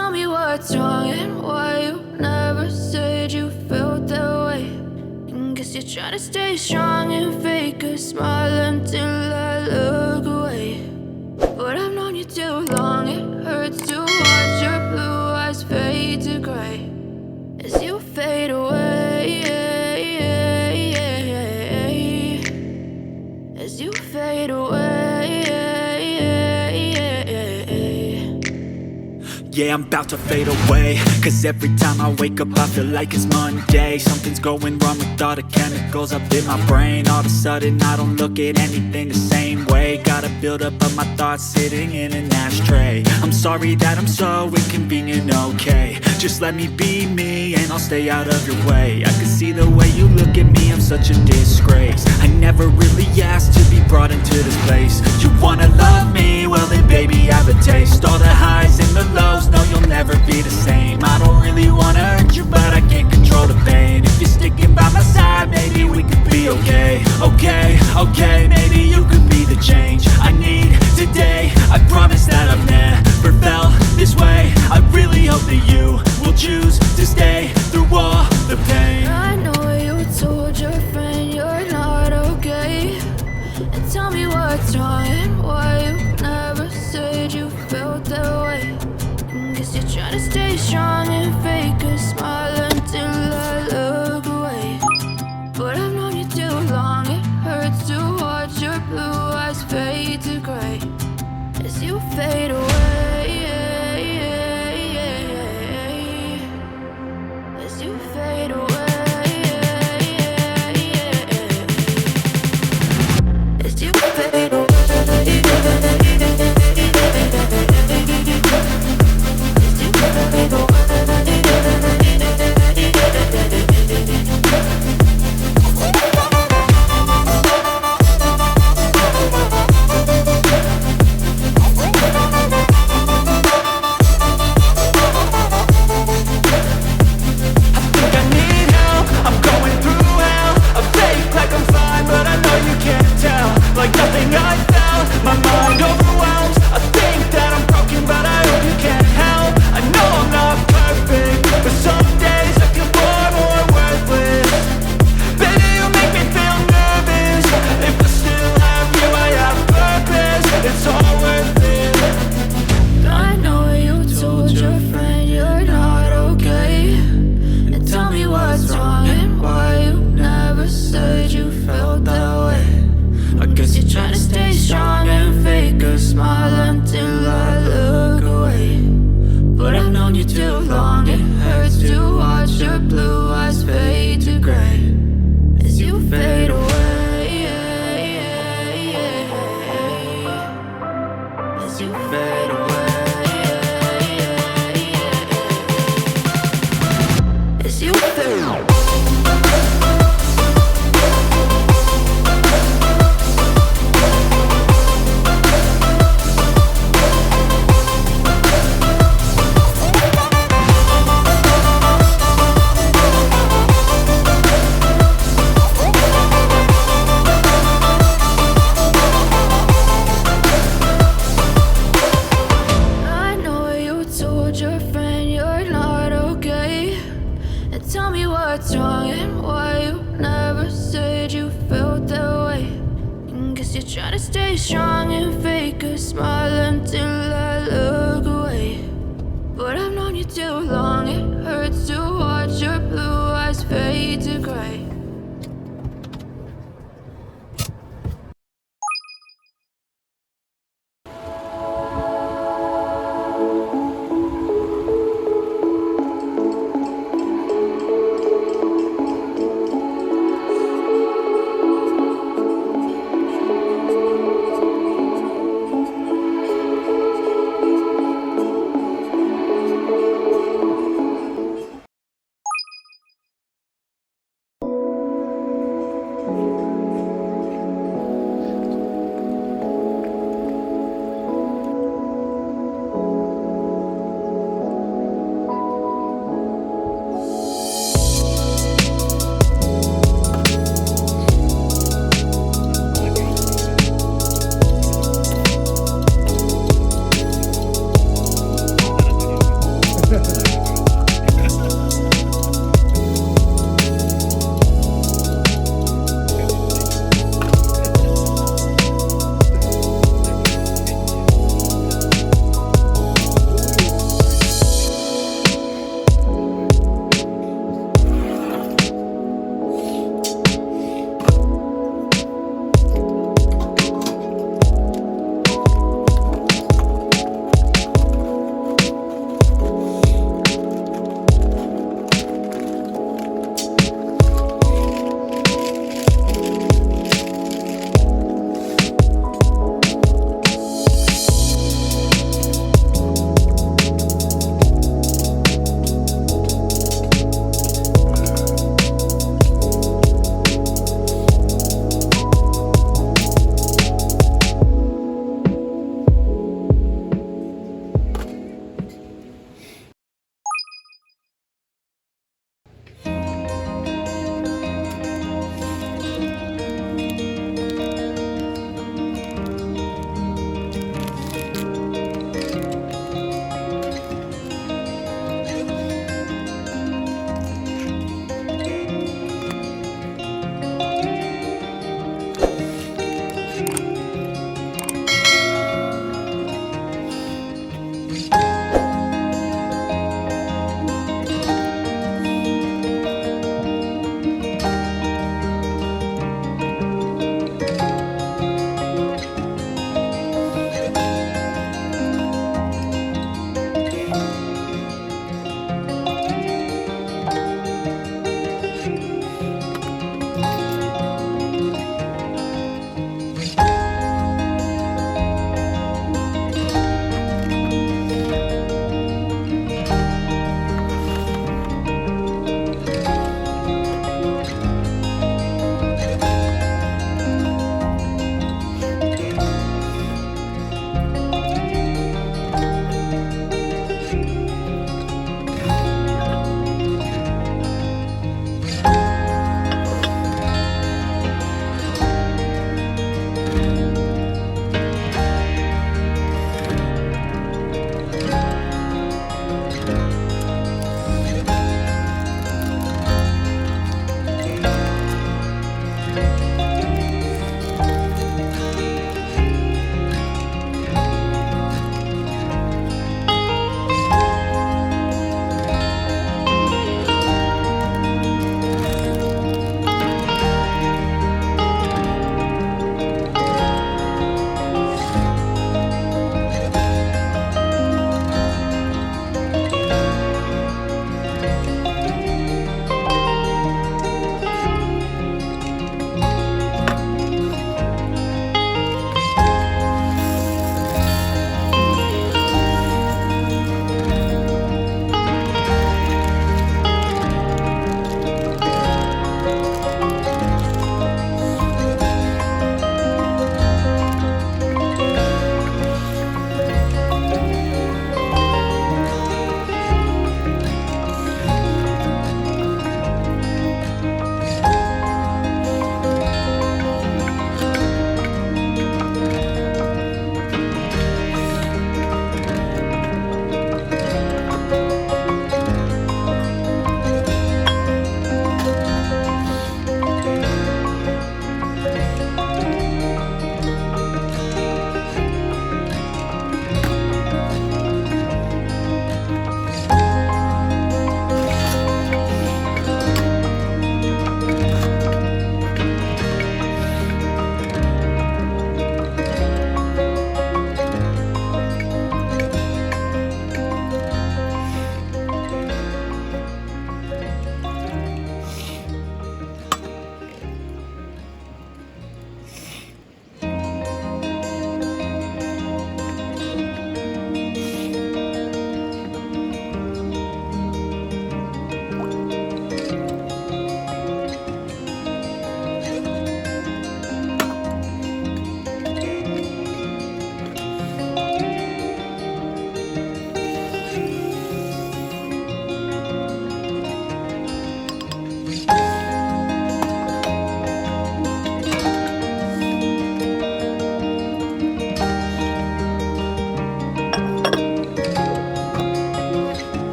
tell me what's wrong and why you never said you felt that way. And guess you're trying to stay strong and fake a smile until I look away. But I've known you too long, it hurts to watch your blue eyes fade to gray as you fade away, as you fade away. Yeah, I'm about to fade away, cause every time I wake up I feel like it's Monday. Something's going wrong with all the chemicals up in my brain. All of a sudden I don't look at anything the same way. Gotta build up of my thoughts sitting in an ashtray. I'm sorry that I'm so inconvenient, okay. Just let me be me and I'll stay out of your way. I can see the way you look at me, I'm such a disgrace. I never really asked to be brought into this place. You wanna love me? Well then baby have a taste. All the highs and the lows, no you'll never be the same. I don't really wanna hurt you but I can't control the pain. If you're sticking by my side maybe we could be okay. Okay, maybe you could be the change I need today. I promise that I've never felt this way. I really hope that you will choose to stay through all the pain. I know you told your friend you're not okay. And tell me what's wrong and why you never said you felt that way. And guess you're trying to stay strong and fake a smile until I look away. But I've known you too long, it hurts to watch your blue eyes fade to gray as you fade away, as you fade away, as you fade away. Like nothing I felt, my mind overwhelmed. I think that I'm broken but I hope you can't help. I know I'm not perfect, but some days I feel far more worthless. Baby, you make me feel nervous. If I still have you, I have purpose. It's all worth it. I know you told your friend you're not okay. And tell me what's wrong and why you never said you felt that way. I guess you're trying to stay strong and fake a smile until I look away. But I've known you too long, it hurts to watch your blue eyes fade to gray as you fade away, as you fade away, as you fade away. Tell me what's wrong and why you never said you felt that way. And guess you're trying to stay strong and fake a smile until I look away. But I've known you too long, it hurts to watch your blue eyes fade to gray.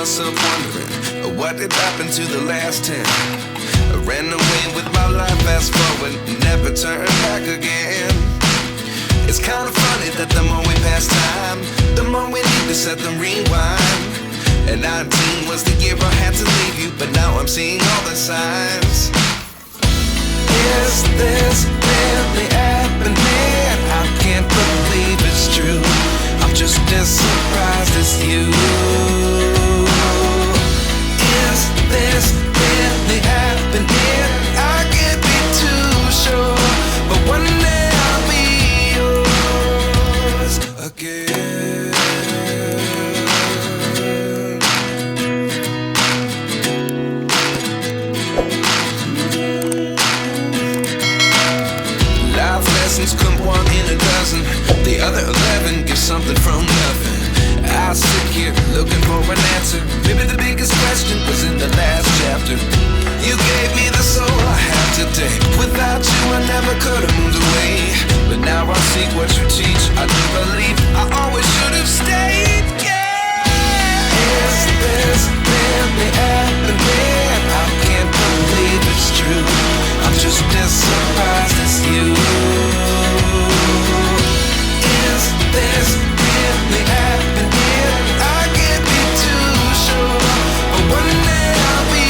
myself wondering, what did happen to the last 10? I ran away with my life, fast forward, never turn back again. It's kind of funny that the more we pass time, the more we need to set them rewind. And 19 was the year I had to leave you, but now I'm seeing all the signs. Is this really happening? I can't believe it's true. I'm just as surprised as you. Is this really happening? I can't be too sure, but one day I'll be yours again. Life lessons come one in a dozen. The other 11 give something from nothing. I sit here looking for an answer. Maybe the biggest question was in the last chapter. You gave me the soul I have today. Without you I never could have moved away. But now I see what you teach. I do believe I always should have stayed. Yeah. Is this really happening? I can't believe it's true. I'm just as surprised as you. Is this really happening? I can't be too sure, but one day I'll be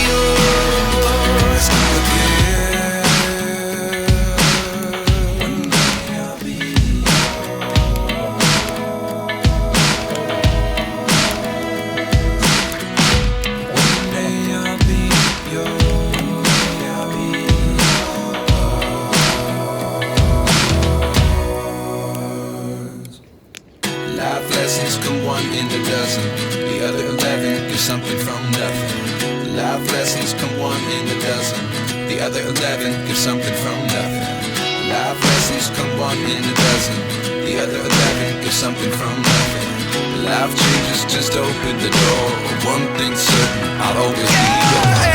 yours again. One day I'll be yours. One day I'll be yours. I'll be yours. Life lessons come one in a dozen. The other 11 give something from nothing. Life lessons come one in a dozen. The other 11 give something from nothing. Life lessons come one in a dozen. The other 11 give something from nothing. Life changes just open the door. One thing's certain, I'll always be yours.